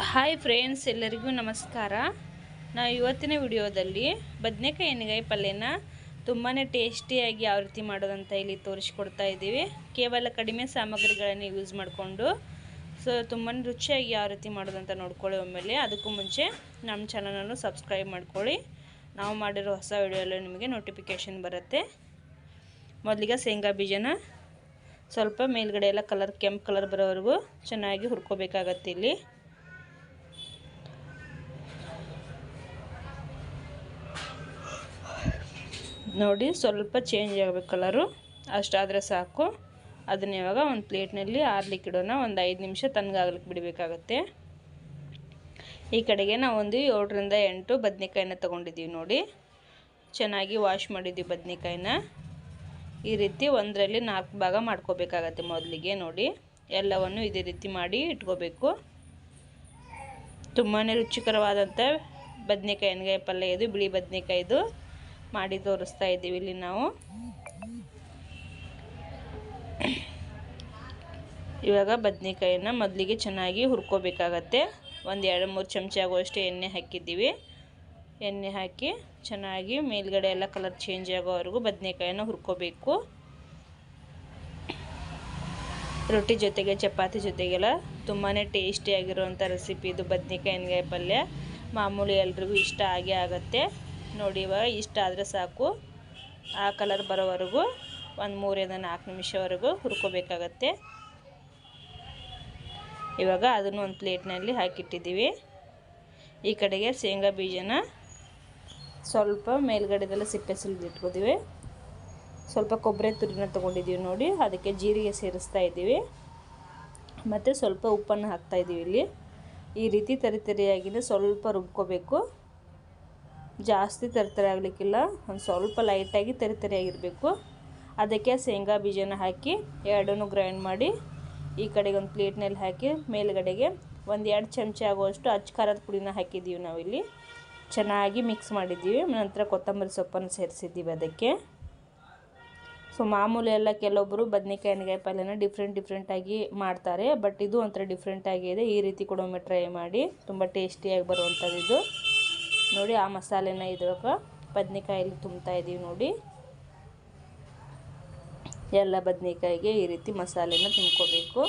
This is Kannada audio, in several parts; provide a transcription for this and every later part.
ಹಾಯ್ ಫ್ರೆಂಡ್ಸ್, ಎಲ್ಲರಿಗೂ ನಮಸ್ಕಾರ. ನಾವು ಇವತ್ತಿನ ವಿಡಿಯೋದಲ್ಲಿ ಬದನೆಕಾಯಿ ಎಣ್ಣೆಗಾಯಿ ಪಲ್ಯನ ತುಂಬಾ ಟೇಸ್ಟಿಯಾಗಿ ಯಾವ ರೀತಿ ಮಾಡೋದಂತ ಇಲ್ಲಿ ತೋರಿಸ್ಕೊಡ್ತಾ ಇದ್ದೀವಿ. ಕೇವಲ ಕಡಿಮೆ ಸಾಮಗ್ರಿಗಳನ್ನು ಯೂಸ್ ಮಾಡಿಕೊಂಡು ತುಂಬಾ ರುಚಿಯಾಗಿ ಯಾವ ರೀತಿ ಮಾಡೋದಂತ ನೋಡ್ಕೊಳ್ಳಿ. ಒಮ್ಮೆಲೆ ಅದಕ್ಕೂ ಮುಂಚೆ ನಮ್ಮ ಚಾನಲನ್ನು ಸಬ್ಸ್ಕ್ರೈಬ್ ಮಾಡ್ಕೊಳ್ಳಿ. ನಾವು ಮಾಡಿರೋ ಹೊಸ ವಿಡಿಯೋ ನಿಮಗೆ ನೋಟಿಫಿಕೇಷನ್ ಬರುತ್ತೆ. ಮೊದಲಿಗೆ ಶೇಂಗಾ ಬೀಜನ ಸ್ವಲ್ಪ ಮೇಲ್ಗಡೆ ಎಲ್ಲ ಕೆಂಪು ಕಲರ್ ಬರೋವರೆಗೂ ಚೆನ್ನಾಗಿ ಹುರ್ಕೋಬೇಕಾಗತ್ತೆ. ಇಲ್ಲಿ ನೋಡಿ, ಸ್ವಲ್ಪ ಚೇಂಜ್ ಆಗಬೇಕು ಕಲರು, ಅಷ್ಟಾದರೆ ಸಾಕು. ಅದನ್ನ ಇವಾಗ ಒಂದು ಪ್ಲೇಟ್ನಲ್ಲಿ ಆರ್ಲಿಕ್ಕೆ ಇಡೋಣ. ಒಂದು 5 ನಿಮಿಷ ತಣ್ಣಗಾಗ್ಲಿಕ್ಕೆ ಬಿಡಬೇಕಾಗತ್ತೆ. ಈ ಕಡೆಗೆ ನಾವು ಒಂದು 7ರಿಂದ 8 ಬದನೆಕಾಯಿನ ತೊಗೊಂಡಿದ್ದೀವಿ. ನೋಡಿ, ಚೆನ್ನಾಗಿ ವಾಶ್ ಮಾಡಿದ್ದೀವಿ ಬದನೆಕಾಯಿನ. ಈ ರೀತಿ ಒಂದರಲ್ಲಿ 4 ಭಾಗ ಮಾಡ್ಕೋಬೇಕಾಗತ್ತೆ. ಮೊದಲಿಗೆ ನೋಡಿ, ಎಲ್ಲವನ್ನು ಇದೇ ರೀತಿ ಮಾಡಿ ಇಟ್ಕೋಬೇಕು. ತುಂಬಾ ರುಚಿಕರವಾದಂಥ ಬದನೆಕಾಯಿ ಎಣ್ಣೆಗಾಯಿ ಪಲ್ಯ ಇದು. ಬಿಳಿ ಬದನೆಕಾಯಿದು ಮಾಡಿ ತೋರಿಸ್ತಾ ಇದ್ದೀವಿ ಇಲ್ಲಿ ನಾವು. ಇವಾಗ ಬದನೆಕಾಯಿನ ಮೊದಲಿಗೆ ಚೆನ್ನಾಗಿ ಹುರ್ಕೋಬೇಕಾಗತ್ತೆ. ಒಂದು 2-3 ಚಮಚ ಆಗುವಷ್ಟು ಎಣ್ಣೆ ಹಾಕಿದ್ದೀವಿ. ಎಣ್ಣೆ ಹಾಕಿ ಚೆನ್ನಾಗಿ ಮೇಲ್ಗಡೆ ಎಲ್ಲ ಕಲರ್ ಚೇಂಜ್ ಆಗೋವರೆಗೂ ಬದನೆಕಾಯಿನ ಹುರ್ಕೋಬೇಕು. ರೊಟ್ಟಿ ಜೊತೆಗೆ, ಚಪಾತಿ ಜೊತೆಗೆಲ್ಲ ತುಂಬಾ ಟೇಸ್ಟಿಯಾಗಿರುವಂಥ ರೆಸಿಪಿ ಇದು ಬದನೆಕಾಯಿ ಎಣ್ಣೆಗಾಯಿ ಪಲ್ಯ. ಮಾಮೂಲಿ ಎಲ್ರಿಗೂ ಇಷ್ಟ ಆಗೇ ಆಗುತ್ತೆ. ನೋಡಿ, ಇವಾಗ ಇಷ್ಟ ಆದರೆ ಸಾಕು. ಆ ಕಲರ್ ಬರೋವರೆಗೂ ಒಂದು 3ರಿಂದ 4 ನಿಮಿಷವರೆಗೂ ಹುರ್ಕೋಬೇಕಾಗತ್ತೆ. ಇವಾಗ ಅದನ್ನು ಒಂದು ಪ್ಲೇಟ್ನಲ್ಲಿ ಹಾಕಿಟ್ಟಿದ್ದೀವಿ. ಈ ಕಡೆಗೆ ಶೇಂಗಾ ಬೀಜನ ಸ್ವಲ್ಪ ಮೇಲ್ಗಡೆದೆಲ್ಲ ಸಿಪ್ಪೆ ಸುಲಿದಿಟ್ಕೋತೀವಿ. ಸ್ವಲ್ಪ ಕೊಬ್ಬರಿ ತುರಿನ ತೊಗೊಂಡಿದ್ದೀವಿ. ನೋಡಿ, ಅದಕ್ಕೆ ಜೀರಿಗೆ ಸೇರಿಸ್ತಾ ಇದ್ದೀವಿ ಮತ್ತು ಸ್ವಲ್ಪ ಉಪ್ಪನ್ನು ಹಾಕ್ತಾಯಿದ್ದೀವಿ. ಇಲ್ಲಿ ಈ ರೀತಿ ತರಿತರಿಯಾಗಿನೇ ಸ್ವಲ್ಪ ರುಬ್ಕೋಬೇಕು. ಜಾಸ್ತಿ ತರಿತರಿ ಆಗಲಿಕ್ಕಿಲ್ಲ, ಒಂದು ಸ್ವಲ್ಪ ಲೈಟಾಗಿ ತರಿತರಿಯಾಗಿರಬೇಕು. ಅದಕ್ಕೆ ಶೇಂಗಾ ಬೀಜನ ಹಾಕಿ ಎರಡನ್ನೂ ಗ್ರೈಂಡ್ ಮಾಡಿ ಈ ಕಡೆಗೆ ಒಂದು ಪ್ಲೇಟ್ನಲ್ಲಿ ಹಾಕಿ ಮೇಲ್ಗಡೆಗೆ ಒಂದು 2 ಚಮಚ ಆಗುವಷ್ಟು ಅಚ್ಚ ಖಾರದ ಪುಡಿನ ಹಾಕಿದ್ದೀವಿ. ನಾವಿಲ್ಲಿ ಚೆನ್ನಾಗಿ ಮಿಕ್ಸ್ ಮಾಡಿದ್ದೀವಿ. ನಂತರ ಕೊತ್ತಂಬರಿ ಸೊಪ್ಪನ್ನು ಸೇರಿಸಿದ್ದೀವಿ ಅದಕ್ಕೆ. ಮಾಮೂಲಿ ಎಲ್ಲ ಕೆಲವೊಬ್ಬರು ಬದನೆಕಾಯಿ ಎಣ್ಣೆಗಾಯಿ ಪಲ್ಯನ ಡಿಫ್ರೆಂಟಾಗಿ ಮಾಡ್ತಾರೆ. ಬಟ್ ಇದು ಒಂಥರ ಡಿಫ್ರೆಂಟಾಗಿದೆ. ಈ ರೀತಿ ಕೂಡ ಒಮ್ಮೆ ಟ್ರೈ ಮಾಡಿ, ತುಂಬ ಟೇಸ್ಟಿಯಾಗಿ ಬರುವಂಥದ್ದು ಇದು. ನೋಡಿ, ಆ ಮಸಾಲೆನ ಇದ್ರಾಗ ಬದನೆಕಾಯಲ್ಲಿ ತುಂಬ್ತಾ ಇದ್ದೀವಿ. ನೋಡಿ, ಎಲ್ಲ ಬದನೆಕಾಯಿಗೆ ಈ ರೀತಿ ಮಸಾಲೆನ ತುಂಬ್ಕೋಬೇಕು.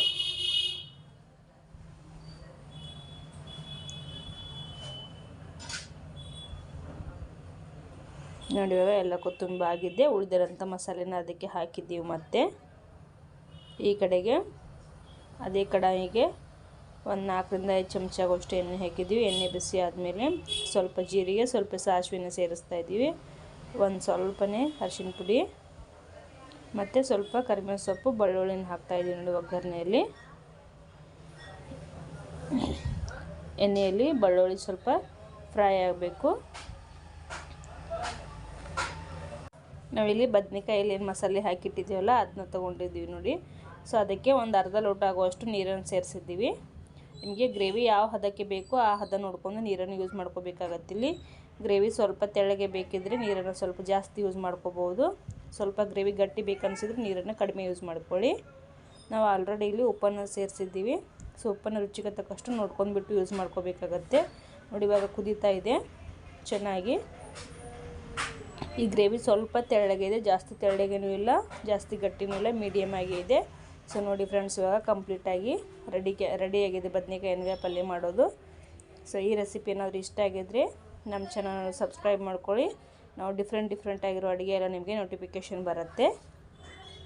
ನೋಡಿ, ಇವಾಗ ಎಲ್ಲ ಕೊತ್ತಂಬರಿ ಆಗಿದ್ದೆ. ಉಳಿದಿರೋಂಥ ಮಸಾಲೆನ ಅದಕ್ಕೆ ಹಾಕಿದ್ದೀವಿ. ಮತ್ತು ಈ ಕಡೆಗೆ ಅದೇ ಕಡಾಯಿಗೆ ಒಂದು 4ರಿಂದ 5 ಚಮಚ ಆಗೋಷ್ಟು ಎಣ್ಣೆ ಹಾಕಿದ್ದೀವಿ. ಎಣ್ಣೆ ಬಿಸಿ ಆದಮೇಲೆ ಸ್ವಲ್ಪ ಜೀರಿಗೆ, ಸ್ವಲ್ಪ ಸಾಸಿವೆನ ಸೇರಿಸ್ತಾ ಇದ್ದೀವಿ. ಒಂದು ಸ್ವಲ್ಪನೇ ಅರಿಶಿನ ಪುಡಿ ಮತ್ತು ಸ್ವಲ್ಪ ಕರಿಬೇವಿನ ಸೊಪ್ಪು, ಬೆಳ್ಳುಳ್ಳಿನ ಹಾಕ್ತಾಯಿದ್ದೀವಿ. ನೋಡಿ, ಒಗ್ಗರಣೆಯಲ್ಲಿ ಎಣ್ಣೆಯಲ್ಲಿ ಬೆಳ್ಳುಳ್ಳಿ ಸ್ವಲ್ಪ ಫ್ರೈ ಆಗಬೇಕು. ನಾವಿಲ್ಲಿ ಬದನೆಕಾಯಲ್ಲಿ ಏನು ಮಸಾಲೆ ಹಾಕಿಟ್ಟಿದ್ದೀವಲ್ಲ ಅದನ್ನ ತೊಗೊಂಡಿದ್ದೀವಿ. ನೋಡಿ, ಸೊ ಅದಕ್ಕೆ ಒಂದು ಅರ್ಧ ಲೋಟ ಆಗುವಷ್ಟು ನೀರನ್ನು ಸೇರಿಸಿದ್ದೀವಿ. ನಿಮಗೆ ಗ್ರೇವಿ ಯಾವ ಹದಕ್ಕೆ ಬೇಕೋ ಆ ಹದ ನೋಡ್ಕೊಂಡು ನೀರನ್ನು ಯೂಸ್ ಮಾಡ್ಕೋಬೇಕಾಗತ್ತೆ. ಇಲ್ಲಿ ಗ್ರೇವಿ ಸ್ವಲ್ಪ ತೆಳ್ಳಗೆ ಬೇಕಿದ್ದರೆ ನೀರನ್ನು ಸ್ವಲ್ಪ ಜಾಸ್ತಿ ಯೂಸ್ ಮಾಡ್ಕೋಬೋದು. ಸ್ವಲ್ಪ ಗ್ರೇವಿ ಗಟ್ಟಿ ಬೇಕನ್ಸಿದ್ರೆ ನೀರನ್ನು ಕಡಿಮೆ ಯೂಸ್ ಮಾಡ್ಕೊಳ್ಳಿ. ನಾವು ಆಲ್ರೆಡಿ ಇಲ್ಲಿ ಉಪ್ಪನ್ನು ಸೇರಿಸಿದ್ದೀವಿ. ಸೊ ಉಪ್ಪನ್ನು ರುಚಿಗೆ ತಕ್ಕಷ್ಟು ನೋಡ್ಕೊಂಡ್ಬಿಟ್ಟು ಯೂಸ್ ಮಾಡ್ಕೋಬೇಕಾಗತ್ತೆ. ನೋಡಿ, ಇವಾಗ ಕುದೀತಾ ಇದೆ ಚೆನ್ನಾಗಿ. ಈ ಗ್ರೇವಿ ಸ್ವಲ್ಪ ತೆಳ್ಳಗಿದೆ, ಜಾಸ್ತಿ ತೆಳ್ಳಗೇನೂ ಇಲ್ಲ, ಜಾಸ್ತಿ ಗಟ್ಟಿನೂ ಇಲ್ಲ, ಮೀಡಿಯಮ್ ಆಗಿ ಇದೆ. ಸೊ ನೋಡಿ ಫ್ರೆಂಡ್ಸ್, ಇವಾಗ ಕಂಪ್ಲೀಟಾಗಿ ರೆಡಿಯಾಗಿದೆ ಬದನೆಕಾಯಿ ಎಣ್ಣೆಗಾಯಿ ಪಲ್ಯ ಮಾಡೋದು. ಸೊ ಈ ರೆಸಿಪಿ ಏನಾದರೂ ಇಷ್ಟ ಆಗಿದ್ರೆ ನಮ್ಮ ಚಾನಲ್ ಸಬ್ಸ್ಕ್ರೈಬ್ ಮಾಡ್ಕೊಳ್ಳಿ. ನಾವು ಡಿಫ್ರೆಂಟ್ ಆಗಿರೋ ಅಡುಗೆ ಎಲ್ಲ ನಿಮಗೆ ನೋಟಿಫಿಕೇಷನ್ ಬರುತ್ತೆ.